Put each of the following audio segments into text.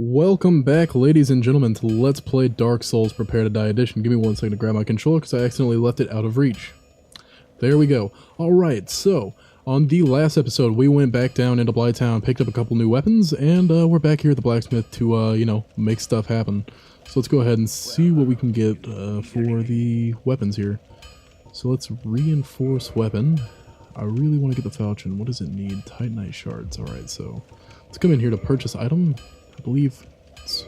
Welcome back, ladies and gentlemen, to Let's Play Dark Souls Prepare to Die Edition. Give me 1 second to grab my controller because I accidentally left it out of reach. There we go. Alright, so, on the last episode, we went back down into Blighttown, picked up a couple new weapons, and we're back here at the blacksmith to, make stuff happen. So let's go ahead and see what we can get for the weapons here. So let's reinforce weapon. I really want to get the falchion. What does it need? Titanite shards. Alright, so let's come in here to purchase item. I believe it's...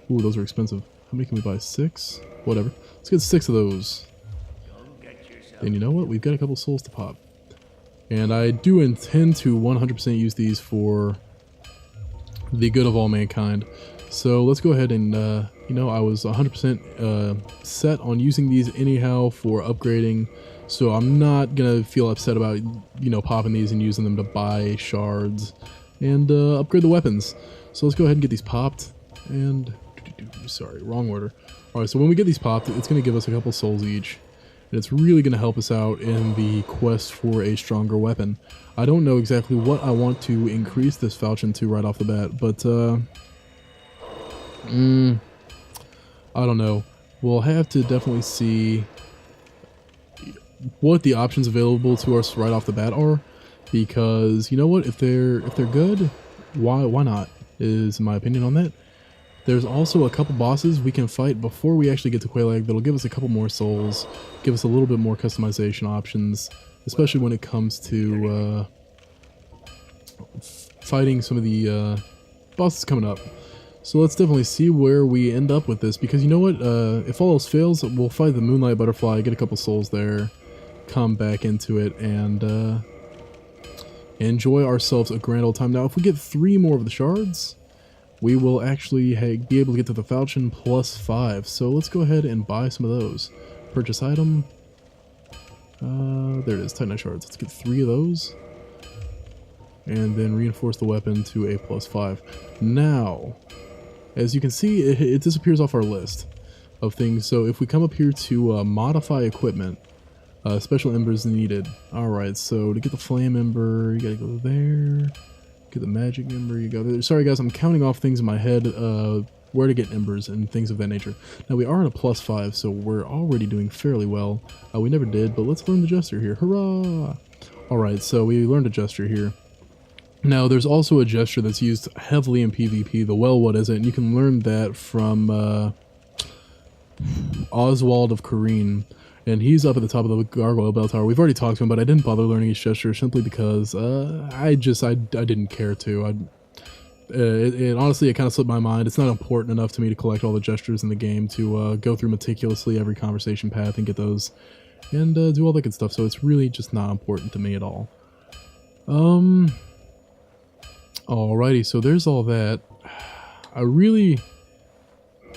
Ooh, those are expensive. How many can we buy? 6? Whatever. Let's get 6 of those. And you know what? We've got a couple souls to pop. And I do intend to 100% use these for the good of all mankind. So let's go ahead and, I was 100% set on using these anyhow for upgrading. So I'm not going to feel upset about, popping these and using them to buy shards and upgrade the weapons. So let's go ahead and get these popped, and, sorry, wrong order. Alright, so when we get these popped, it's going to give us a couple souls each, and it's really going to help us out in the quest for a stronger weapon. I don't know exactly what I want to increase this falchion to right off the bat, but, I don't know. We'll have to definitely see what the options available to us right off the bat are, because, you know what, if they're good, why not? Is my opinion on that. There's also a couple bosses we can fight before we actually get to Quelaag that'll give us a couple more souls, give us a little bit more customization options, especially when it comes to fighting some of the bosses coming up. So let's definitely see where we end up with this, because you know what, if all else fails, we'll fight the Moonlight Butterfly, get a couple souls there, come back into it, and enjoy ourselves a grand old time. Now, if we get 3 more of the shards, we will actually be able to get to the falchion plus 5. So let's go ahead and buy some of those. Purchase item. There it is, Titanite shards. Let's get 3 of those. And then reinforce the weapon to a plus 5. Now, as you can see, it disappears off our list of things. So if we come up here to modify equipment, special embers needed. Alright, so to get the flame ember, you gotta go there. Get the magic ember, you go there. Sorry guys, I'm counting off things in my head, where to get embers and things of that nature. Now we are at a plus 5, so we're already doing fairly well. We never did, but let's learn the gesture here. Hurrah! Alright, so we learned a gesture here. Now there's also a gesture that's used heavily in PvP, the well what is it? And you can learn that from Oswald of Kareen. And he's up at the top of the Gargoyle Bell Tower. We've already talked to him, but I didn't bother learning his gesture simply because I didn't care to. Honestly, it kind of slipped my mind. It's not important enough to me to collect all the gestures in the game to go through meticulously every conversation path and get those and do all that good stuff. So it's really just not important to me at all. Alrighty, so there's all that. I really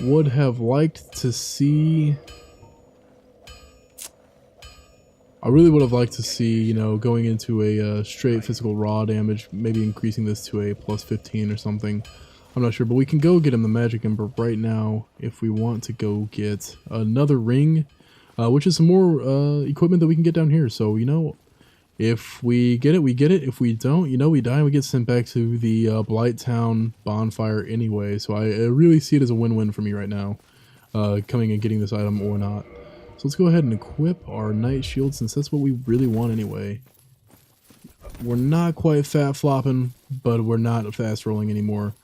would have liked to see... going into a straight physical raw damage, maybe increasing this to a plus 15 or something. I'm not sure, but we can go get him the magic ember right now if we want to go get another ring, which is some more equipment that we can get down here. So, if we get it, we get it. If we don't, we die and we get sent back to the Blighttown bonfire anyway. So I really see it as a win-win for me right now, coming and getting this item or not. So let's go ahead and equip our Knight Shield, since that's what we really want anyway. We're not quite fat flopping, but we're not fast rolling anymore.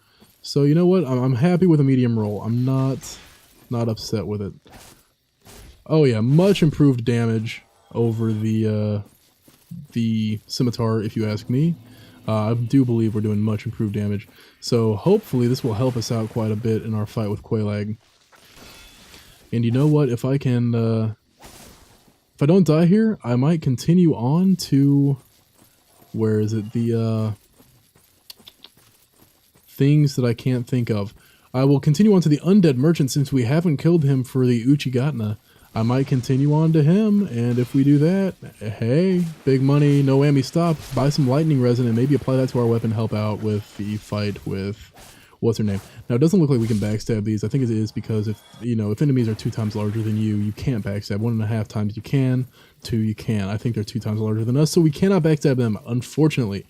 So you know what? I'm happy with a medium roll. I'm not upset with it. Oh yeah, much improved damage over the scimitar, if you ask me. I do believe we're doing much improved damage. So hopefully this will help us out quite a bit in our fight with Quelaag. And you know what, if I can, if I don't die here, I might continue on to, where is it, the, things that I can't think of. I will continue on to the Undead Merchant, since we haven't killed him for the Uchigatna. I might continue on to him, and if we do that, hey, big money, no whammy stop, buy some lightning resin and maybe apply that to our weapon, help out with the fight with... what's her name? Now, it doesn't look like we can backstab these. I think it is because if enemies are 2 times larger than you, you can't backstab. 1.5 times you can, 2 you can. I think they're 2 times larger than us, so we cannot backstab them, unfortunately.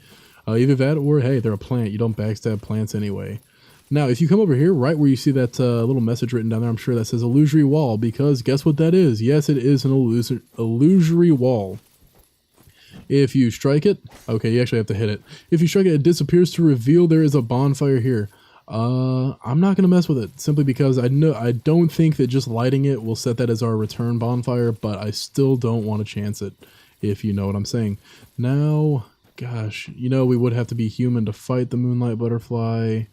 Either that or, hey, they're a plant. You don't backstab plants anyway. Now, if you come over here, right where you see that little message written down there, I'm sure that says illusory wall, because guess what that is? Yes, it is an illusory wall. If you strike it, okay, you actually have to hit it. If you strike it, it disappears to reveal there is a bonfire here. I'm not gonna mess with it simply because I don't think that just lighting it will set that as our return bonfire, but I still don't want to chance it, if you know what I'm saying. Now, gosh, you know, we would have to be human to fight the moonlight butterfly,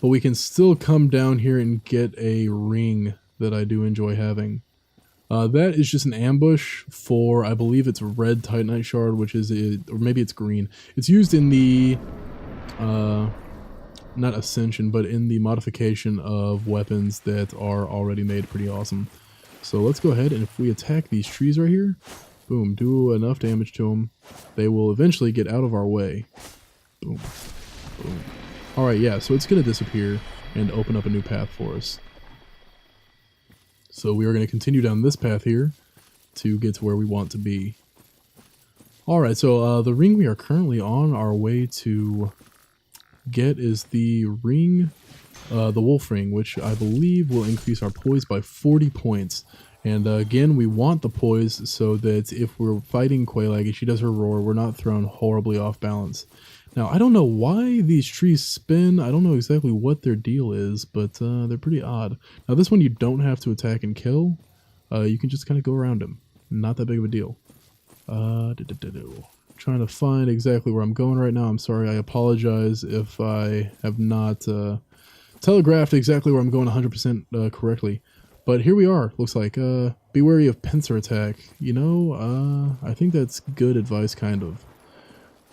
but we can still come down here and get a ring that I do enjoy having. That is just an ambush for, I believe it's red Titanite shard, which is, or maybe it's green. It's used in the, not ascension, but in the modification of weapons that are already made pretty awesome. So let's go ahead, and if we attack these trees right here, boom, do enough damage to them, they will eventually get out of our way. Boom, boom. Alright, yeah, so it's going to disappear and open up a new path for us. So we are going to continue down this path here to get to where we want to be. Alright, so the ring we are currently on our way to get is the ring, the wolf ring, which I believe will increase our poise by 40 points. And again, we want the poise so that if we're fighting Quelaag and she does her roar, we're not thrown horribly off balance. Now, I don't know why these trees spin. I don't know exactly what their deal is, but they're pretty odd. Now, this one you don't have to attack and kill. You can just kind of go around him. Not that big of a deal. Trying to find exactly where I'm going right now. I'm sorry, I apologize if I have not telegraphed exactly where I'm going 100% correctly. But here we are, looks like. Be wary of pincer attack. You know, I think that's good advice, kind of.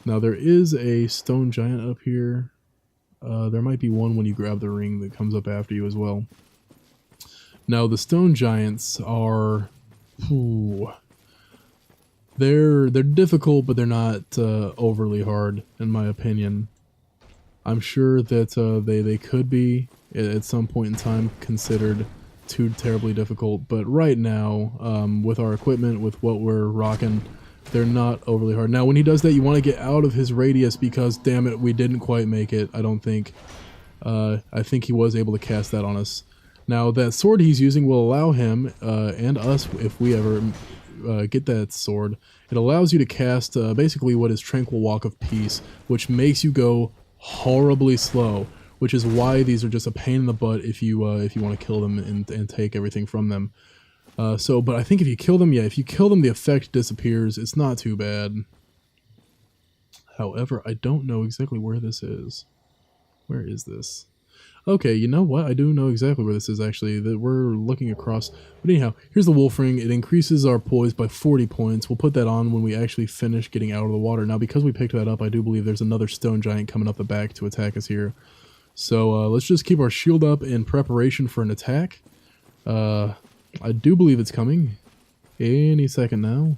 Now, there is a stone giant up here. There might be one when you grab the ring that comes up after you as well. Now, the stone giants are... Ooh, they're difficult, but they're not overly hard, in my opinion. I'm sure that they could be, at some point in time, considered too terribly difficult. But right now, with our equipment, with what we're rocking, they're not overly hard. Now, when he does that, you want to get out of his radius because, damn it, we didn't quite make it, I don't think. I think he was able to cast that on us. Now, that sword he's using will allow him, and us, if we ever get that sword, it allows you to cast basically what is Tranquil Walk of Peace, which makes you go horribly slow, which is why these are just a pain in the butt if you want to kill them and take everything from them. But I think if you kill them, yeah, if you kill them, the effect disappears. It's not too bad. However, I don't know exactly where this is. Where is this? Okay, you know what? I do know exactly where this is, actually. That we're looking across. But anyhow, here's the wolf ring. It increases our poise by 40 points. We'll put that on when we actually finish getting out of the water. Now, because we picked that up, I do believe there's another stone giant coming up the back to attack us here. So let's just keep our shield up in preparation for an attack. I do believe it's coming any second now.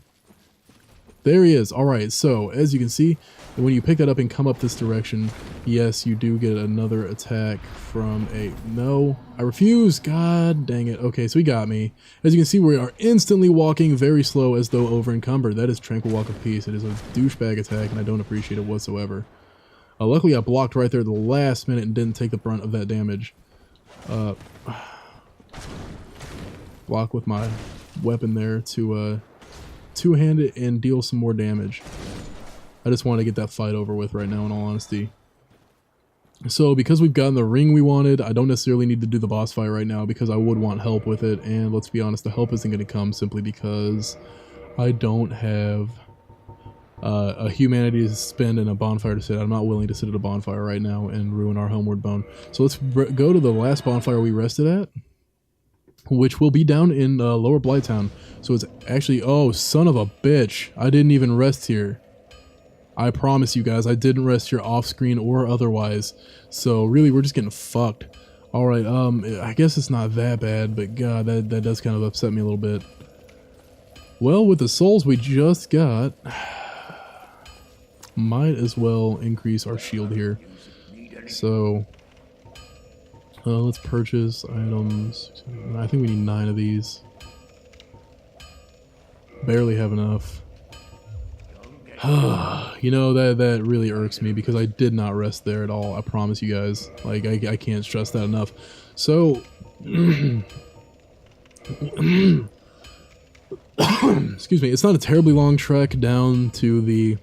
There he is. Alright, so as you can see, when you pick that up and come up this direction, yes, you do get another attack from a... No, I refuse. God dang it. Okay, so he got me. As you can see, we are instantly walking very slow as though over encumbered. That is Tranquil Walk of Peace. It is a douchebag attack, and I don't appreciate it whatsoever. Luckily, I blocked right there at the last minute and didn't take the brunt of that damage. Block with my weapon there to two-hand it and deal some more damage. I just want to get that fight over with right now, in all honesty. So because we've gotten the ring we wanted, I don't necessarily need to do the boss fight right now because I would want help with it, and let's be honest, the help isn't going to come simply because I don't have a humanity to spend and a bonfire to sit at. I'm not willing to sit at a bonfire right now and ruin our homeward bone. So let's go to the last bonfire we rested at, which will be down in Lower Blighttown. So it's actually, oh, son of a bitch, I didn't even rest here. I promise you guys, I didn't rest here off screen or otherwise. So really, we're just getting fucked. Alright, I guess it's not that bad, but god, that does kind of upset me a little bit. Well, with the souls we just got, might as well increase our shield here. So let's purchase items. I think we need 9 of these. Barely have enough. You know, that really irks me because I did not rest there at all. I promise you guys. Like, I can't stress that enough. So, excuse me, it's not a terribly long trek down to the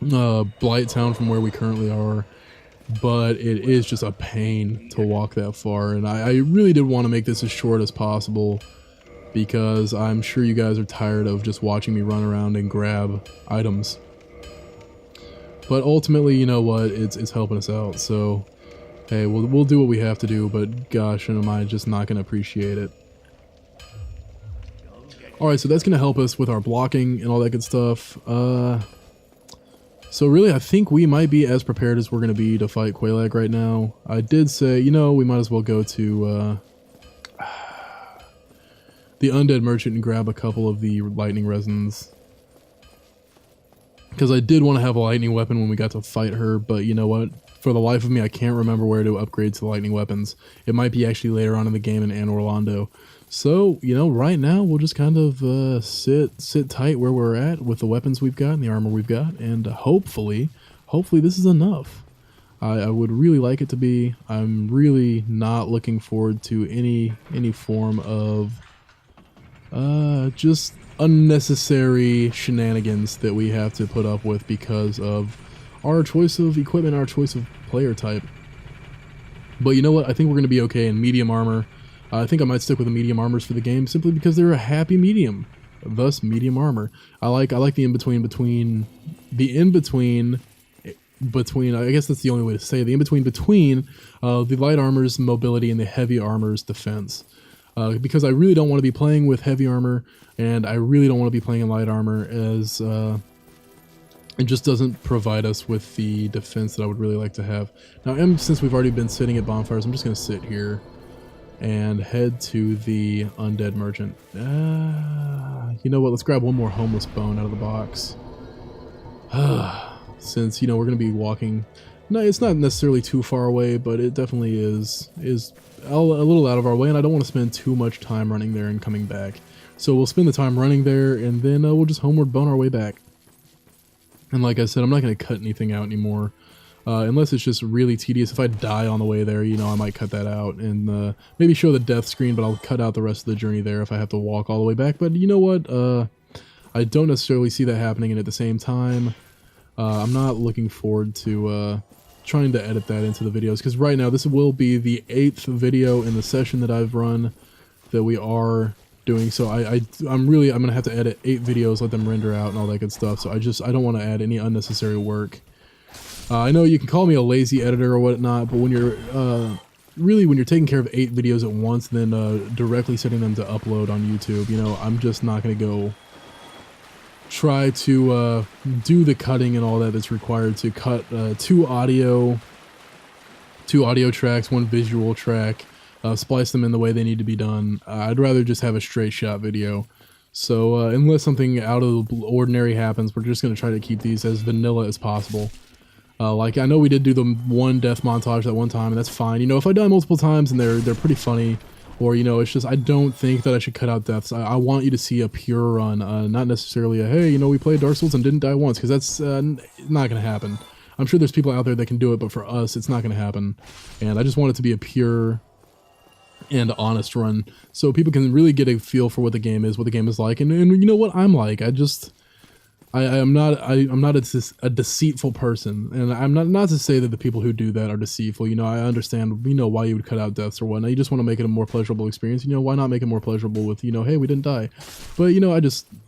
Blight Town from where we currently are, but it is just a pain to walk that far, and I really did want to make this as short as possible because I'm sure you guys are tired of just watching me run around and grab items. But ultimately, you know what, it's helping us out, so hey, we'll do what we have to do, but gosh, am I just not going to appreciate it. Alright, so that's going to help us with our blocking and all that good stuff. So really, I think we might be as prepared as we're going to be to fight Quelaag right now. I did say, you know, we might as well go to the Undead Merchant and grab a couple of the lightning resins. Because I did want to have a lightning weapon when we got to fight her, but you know what? For the life of me, I can't remember where to upgrade to lightning weapons. It might be actually later on in the game in Orlando. So, you know, right now we'll just kind of sit tight where we're at with the weapons we've got and the armor we've got, and hopefully this is enough. I would really like it to be. I'm really not looking forward to any form of just unnecessary shenanigans that we have to put up with because of our choice of equipment, our choice of player type. But you know what? I think we're going to be okay in medium armor. I think I might stick with the medium armors for the game simply because they're a happy medium. Thus, medium armor. I like the in-between between, I guess that's the only way to say it, the in-between between the light armor's mobility and the heavy armor's defense. Because I really don't want to be playing with heavy armor, and I really don't want to be playing in light armor, as it just doesn't provide us with the defense that I would really like to have. Now, since we've already been sitting at bonfires, I'm just going to sit here and head to the Undead Merchant. You know what, let's grab one more homeless bone out of the box. Since, you know, we're going to be walking, no, it's not necessarily too far away, but it definitely is a little out of our way, and I don't want to spend too much time running there and coming back. So we'll spend the time running there, and then we'll just homeward bone our way back. And like I said, I'm not going to cut anything out anymore. Unless it's just really tedious. If I die on the way there, you know, I might cut that out and maybe show the death screen, but I'll cut out the rest of the journey there if I have to walk all the way back. But you know what? I don't necessarily see that happening, and at the same time, I'm not looking forward to trying to edit that into the videos, because right now this will be the 8th video in the session that I've run that we are doing. So I'm going to have to edit 8 videos, let them render out and all that good stuff. So I don't want to add any unnecessary work. I know you can call me a lazy editor or whatnot, but when you're when you're taking care of 8 videos at once, then directly setting them to upload on YouTube, you know, I'm just not going to go try to do the cutting and all that that's required to cut 2 audio tracks, 1 visual track, splice them in the way they need to be done. I'd rather just have a straight shot video. So unless something out of the ordinary happens, we're just going to try to keep these as vanilla as possible. Like, I know we did do the 1 death montage that one time, and that's fine. You know, if I die multiple times and they're pretty funny, or, you know, it's just, I don't think that I should cut out deaths. I want you to see a pure run, not necessarily a, hey, you know, we played Dark Souls and didn't die once, because that's not going to happen. I'm sure there's people out there that can do it, but for us, it's not going to happen. And I just want it to be a pure and honest run, so people can really get a feel for what the game is like, and you know what I'm like. I'm not a deceitful person, and I'm not to say that the people who do that are deceitful. You know, I understand, you know, why you would cut out deaths or whatnot. You just want to make it a more pleasurable experience. You know, why not make it more pleasurable with, you know, hey, we didn't die. But, you know,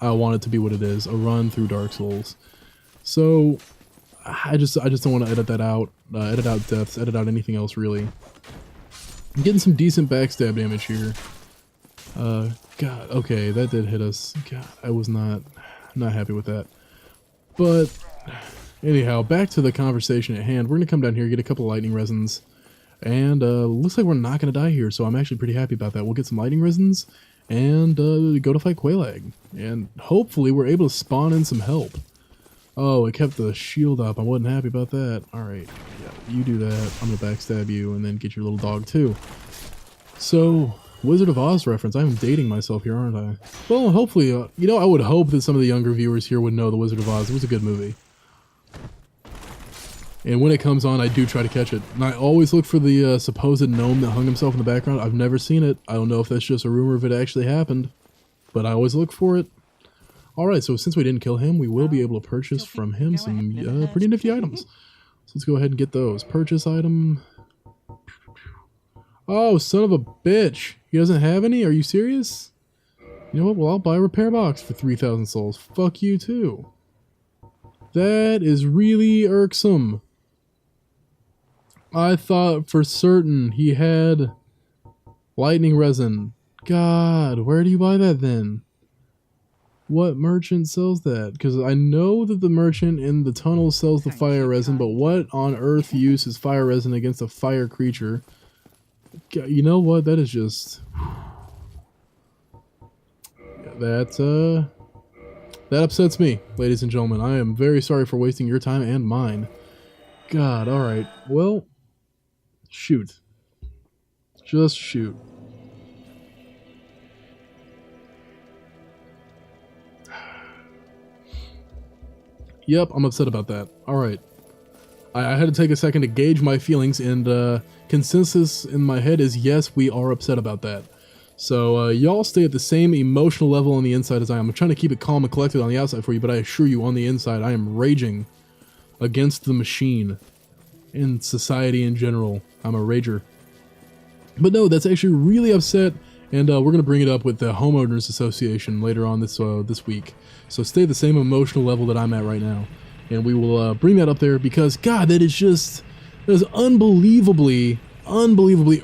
I want it to be what it is, a run through Dark Souls. So I just don't want to edit that out, edit out deaths, edit out anything else really. I'm getting some decent backstab damage here. God, okay, that did hit us. God, I was not happy with that. But anyhow, back to the conversation at hand. We're going to come down here, get a couple of lightning resins, and looks like we're not going to die here, so I'm actually pretty happy about that. We'll get some lightning resins and go to fight Quelaag, and hopefully we're able to spawn in some help. Oh, it kept the shield up. I wasn't happy about that. Alright, yeah, you do that. I'm going to backstab you and then get your little dog too. So, Wizard of Oz reference. I'm dating myself here, aren't I? Well, hopefully, you know, I would hope that some of the younger viewers here would know the Wizard of Oz. It was a good movie. And when it comes on, I do try to catch it. And I always look for the supposed gnome that hung himself in the background. I've never seen it. I don't know if that's just a rumor if it actually happened. But I always look for it. Alright, so since we didn't kill him, we will be able to purchase from him some pretty nifty items. So let's go ahead and get those. Purchase item. Oh, son of a bitch. He doesn't have any? Are you serious? You know what? Well, I'll buy a repair box for 3,000 souls. Fuck you, too. That is really irksome. I thought for certain he had lightning resin. God, where do you buy that then? What merchant sells that? Because I know that the merchant in the tunnel sells the fire resin, but what on earth uses fire resin against a fire creature? You know what? That is just... that upsets me, ladies and gentlemen. I am very sorry for wasting your time and mine. God, alright. Well, shoot. Just shoot. Yep, I'm upset about that. Alright. I had to take a second to gauge my feelings, and consensus in my head is yes, we are upset about that. So y'all stay at the same emotional level on the inside as I am. I'm trying to keep it calm and collected on the outside for you, but I assure you on the inside I am raging against the machine and society in general. I'm a rager. But no, that's actually really upset, and we're going to bring it up with the Homeowners Association later on this week. So stay at the same emotional level that I'm at right now. And we will bring that up there because, God, that is unbelievably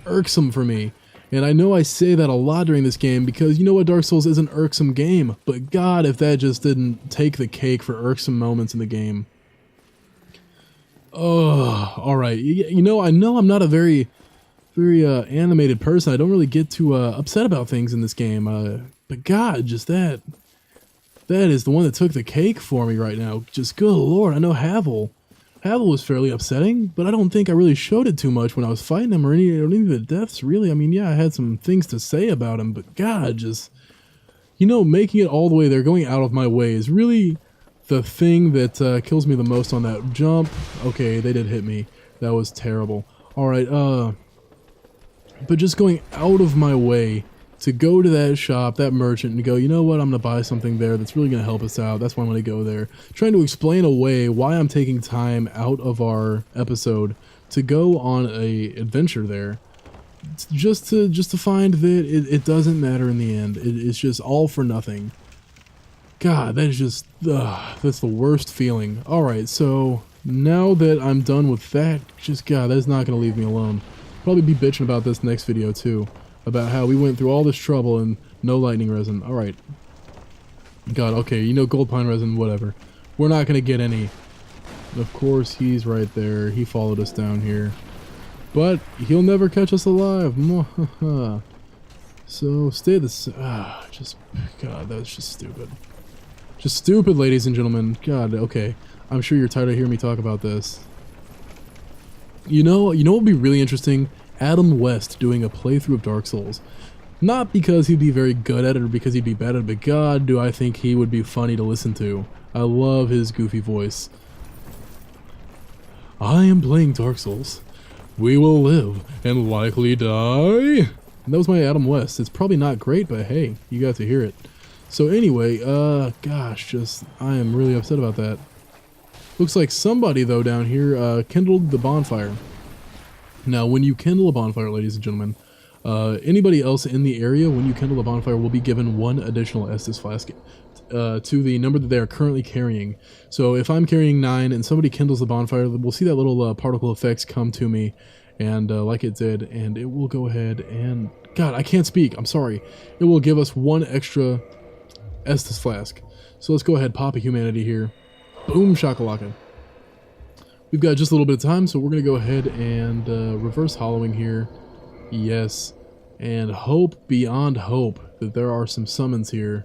irksome for me. And I know I say that a lot during this game because you know what, Dark Souls is an irksome game. But God, if that just didn't take the cake for irksome moments in the game. Oh, alright. You know, I know I'm not a very animated person. I don't really get too upset about things in this game. But God, just that is the one that took the cake for me right now. Just good lord, I know Havel was fairly upsetting, but I don't think I really showed it too much when I was fighting him or any of the deaths, really. I mean, yeah, I had some things to say about him, but God, just, you know, making it all the way there, going out of my way is really the thing that kills me the most on that jump. Okay, they did hit me. That was terrible. Alright, but just going out of my way to go to that shop, that merchant, and go, you know what, I'm going to buy something there that's really going to help us out. That's why I'm going to go there. Trying to explain away why I'm taking time out of our episode to go on a adventure there. Just to find that it doesn't matter in the end. It's just all for nothing. God, that is just, that's the worst feeling. Alright, so now that I'm done with that, just God, that is not going to leave me alone. Probably be bitching about this next video too. About how we went through all this trouble and no lightning resin. Alright. God, okay, you know, gold pine resin, whatever. We're not gonna get any. Of course, he's right there. He followed us down here. But he'll never catch us alive. So, stay this. God, that's just stupid. Just stupid, ladies and gentlemen. God, okay. I'm sure you're tired of hearing me talk about this. You know what would be really interesting? Adam West doing a playthrough of Dark Souls. Not because he'd be very good at it or because he'd be bad at it, but God, do I think he would be funny to listen to. I love his goofy voice. I am playing Dark Souls. We will live and likely die. And that was my Adam West. It's probably not great, but hey, you got to hear it. So anyway, gosh, I am really upset about that. Looks like somebody, though, down here kindled the bonfire. Now, when you kindle a bonfire, ladies and gentlemen, anybody else in the area, when you kindle a bonfire, will be given one additional Estus flask to the number that they are currently carrying. So if I'm carrying 9 and somebody kindles the bonfire, we'll see that little particle effects come to me, and like it did, and it will go ahead and... God, I can't speak. I'm sorry. It will give us one extra Estus flask. So let's go ahead, pop a humanity here. Boom, shakalaka. We've got just a little bit of time, so we're going to go ahead and reverse hollowing here. Yes. And hope beyond hope that there are some summons here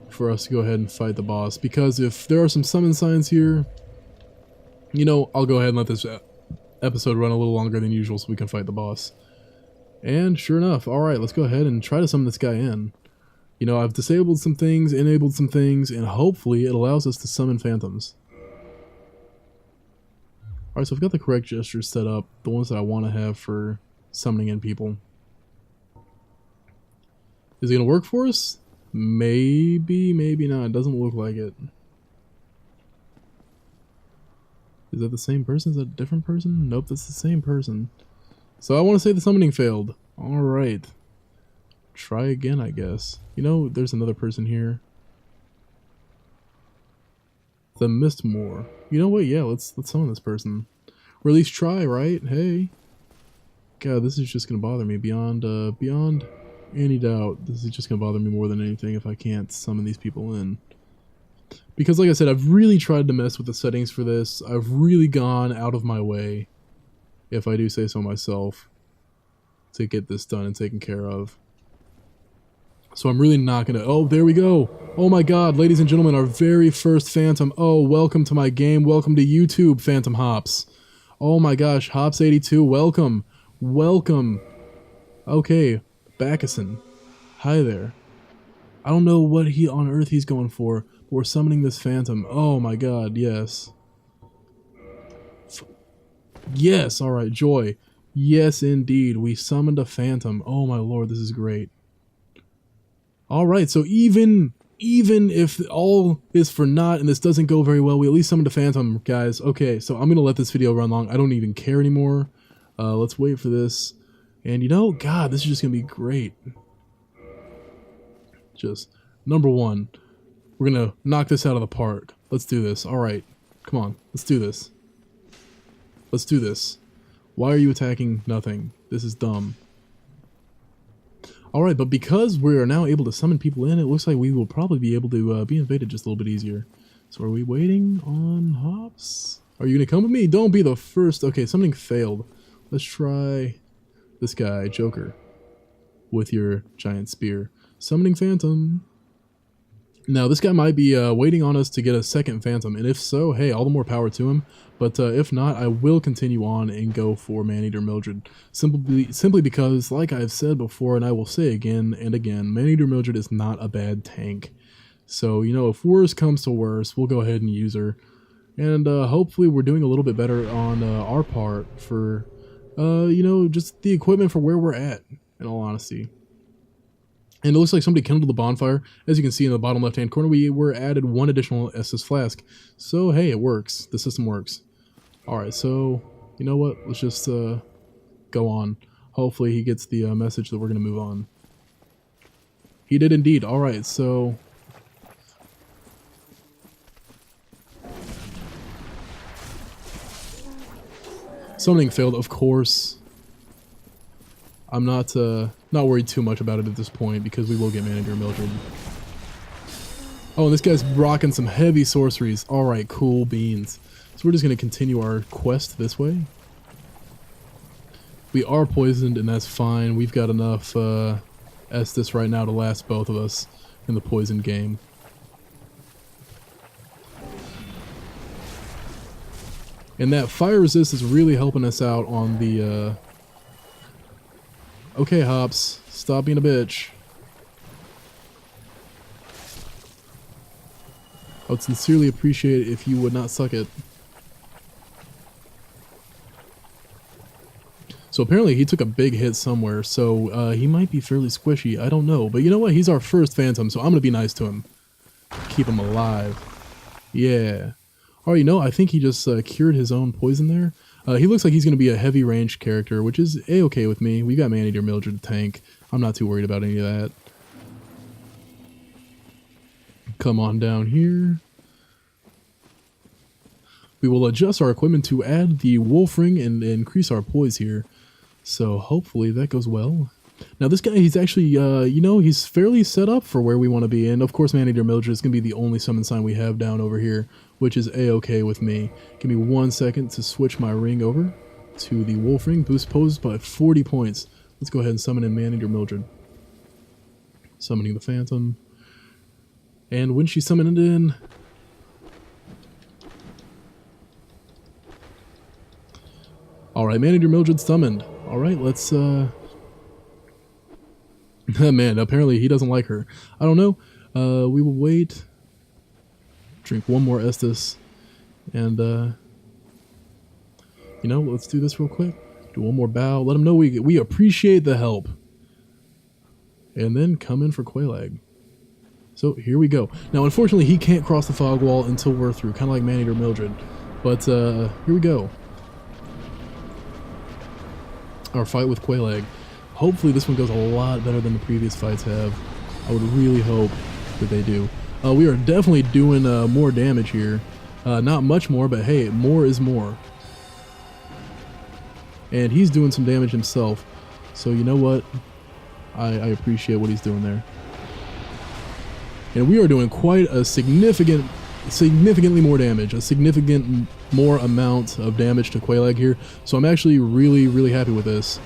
for us to go ahead and fight the boss. Because if there are some summon signs here, you know, I'll go ahead and let this episode run a little longer than usual so we can fight the boss. And sure enough, alright, let's go ahead and try to summon this guy in. You know, I've disabled some things, enabled some things, and hopefully it allows us to summon phantoms. Alright, so I've got the correct gestures set up, the ones that I want to have for summoning in people. Is it going to work for us? Maybe, maybe not. It doesn't look like it. Is that the same person? Is that a different person? Nope, that's the same person. So I want to say the summoning failed. Alright. Try again, I guess. You know, there's another person here. The Mistmore. You know what? Yeah, let's summon this person. Or at least try, right? Hey. God, this is just gonna bother me beyond any doubt. This is just gonna bother me more than anything if I can't summon these people in. Because like I said, I've really tried to mess with the settings for this. I've really gone out of my way, if I do say so myself, to get this done and taken care of. So I'm really not gonna... Oh, there we go! Oh my god, ladies and gentlemen, our very first Phantom. Oh, welcome to my game. Welcome to YouTube, Phantom Hops. Oh my gosh, Hops82, welcome. Welcome. Okay, Backusin. Hi there. I don't know what on earth he's going for, but we're summoning this Phantom. Oh my god, yes. Yes, alright, Joy. Yes, indeed, we summoned a Phantom. Oh my lord, this is great. Alright, so even if all is for naught and this doesn't go very well, we at least summoned a Phantom, guys. Okay, so I'm going to let this video run long. I don't even care anymore. Let's wait for this. And you know, God, this is just going to be great. Just, number one, we're going to knock this out of the park. Let's do this. Alright, come on, let's do this. Let's do this. Why are you attacking nothing? This is dumb. Alright, but because we're now able to summon people in, it looks like we will probably be able to be invaded just a little bit easier. So are we waiting on Hops? Are you going to come with me? Don't be the first. Okay, something failed. Let's try this guy, Joker, with your giant spear. Summoning Phantom. Now, this guy might be waiting on us to get a second Phantom, and if so, hey, all the more power to him. But if not, I will continue on and go for Maneater Mildred. Simply because, like I've said before, and I will say again and again, Maneater Mildred is not a bad tank. So, you know, if worse comes to worse, we'll go ahead and use her. And hopefully we're doing a little bit better on our part for, you know, just the equipment for where we're at, in all honesty. And it looks like somebody kindled the bonfire. As you can see in the bottom left-hand corner, we were added one additional Estus flask. So, hey, it works. The system works. Alright, so, you know what? Let's just go on. Hopefully he gets the message that we're going to move on. He did indeed. Alright, so... Summoning failed, of course. I'm not worried too much about it at this point because we will get Maneater Mildred. Oh, and this guy's rocking some heavy sorceries. Alright, cool beans. So we're just going to continue our quest this way. We are poisoned and that's fine. We've got enough Estus right now to last both of us in the poison game. And that fire resist is really helping us out on the... Okay, Hops, stop being a bitch. I would sincerely appreciate it if you would not suck it. So apparently he took a big hit somewhere, so he might be fairly squishy, I don't know. But you know what, he's our first Phantom, so I'm gonna be nice to him. Keep him alive. Yeah. Alright, you know, I think he just cured his own poison there. He looks like he's going to be a heavy range character, which is a-okay with me. We got Maneater Mildred to tank. I'm not too worried about any of that. Come on down here. We will adjust our equipment to add the wolf ring and increase our poise here. So hopefully that goes well. Now this guy, he's actually, you know, he's fairly set up for where we want to be. And of course Maneater Mildred is going to be the only summon sign we have down over here, which is a-okay with me. Give me 1 second to switch my ring over to the wolf ring. Boost poses by 40 points. Let's go ahead and summon in Maneater Mildred. Summoning the Phantom. And when she's summoned in... Alright, Maneater Mildred summoned. Alright, let's Man, apparently he doesn't like her. I don't know. We will wait. Drink one more Estus. And, you know, let's do this real quick. Do one more bow. Let him know we appreciate the help. And then come in for Quelaag. So here we go. Now, unfortunately, he can't cross the fog wall until we're through, kind of like Maneater Mildred. But here we go. Our fight with Quelaag. Hopefully this one goes a lot better than the previous fights have. I would really hope that they do. We are definitely doing more damage here. Not much more, but hey, more is more. And he's doing some damage himself. So you know what? I appreciate what he's doing there. And we are doing quite a significantly more damage, a significant more amount of damage to Quelaag here. So I'm actually really happy with this.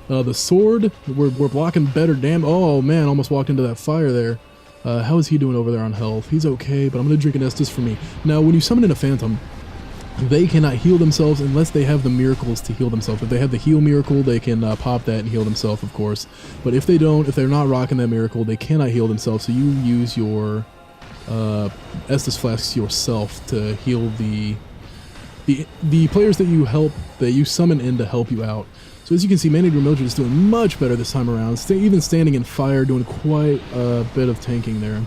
The sword, we're blocking better damage. Oh man, almost walked into that fire there. How is he doing over there on health? He's okay, but I'm going to drink an Estus for me. Now, when you summon in a Phantom, they cannot heal themselves unless they have the miracles to heal themselves. If they have the heal miracle, they can pop that and heal themselves, of course. But if they don't, if they're not rocking that miracle, they cannot heal themselves. So you use your Estus flasks yourself to heal the players that you summon in to help you out. So as you can see, Maneater Mildred is doing much better this time around. Even standing in fire, doing quite a bit of tanking there.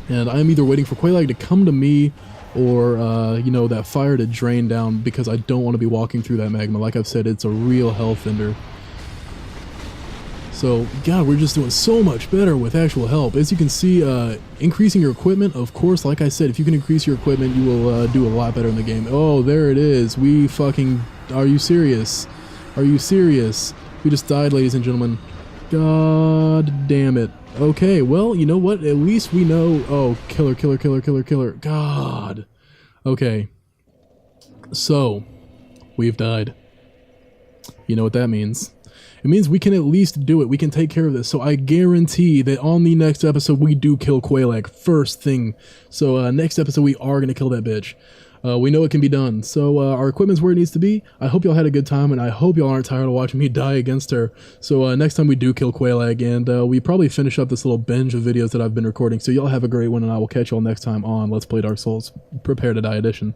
And I'm either waiting for Quelaag to come to me, or, you know, that fire to drain down, because I don't want to be walking through that magma. Like I've said, it's a real health ender. So, God, we're just doing so much better with actual help. As you can see, increasing your equipment, of course, like I said, if you can increase your equipment, you will do a lot better in the game. Oh, there it is. We fucking... Are you serious? Are you serious? We just died, ladies and gentlemen. God damn it. Okay, well, you know what? At least we know... Oh, killer. God. Okay. So, we've died. You know what that means. It means we can at least do it. We can take care of this. So I guarantee that on the next episode, we do kill Quelaag first thing. So next episode, we are going to kill that bitch. We know it can be done. So our equipment's where it needs to be. I hope y'all had a good time, and I hope y'all aren't tired of watching me die against her. So next time we do kill Quelaag, and we probably finish up this little binge of videos that I've been recording. So y'all have a great one, and I will catch y'all next time on Let's Play Dark Souls Prepare to Die Edition.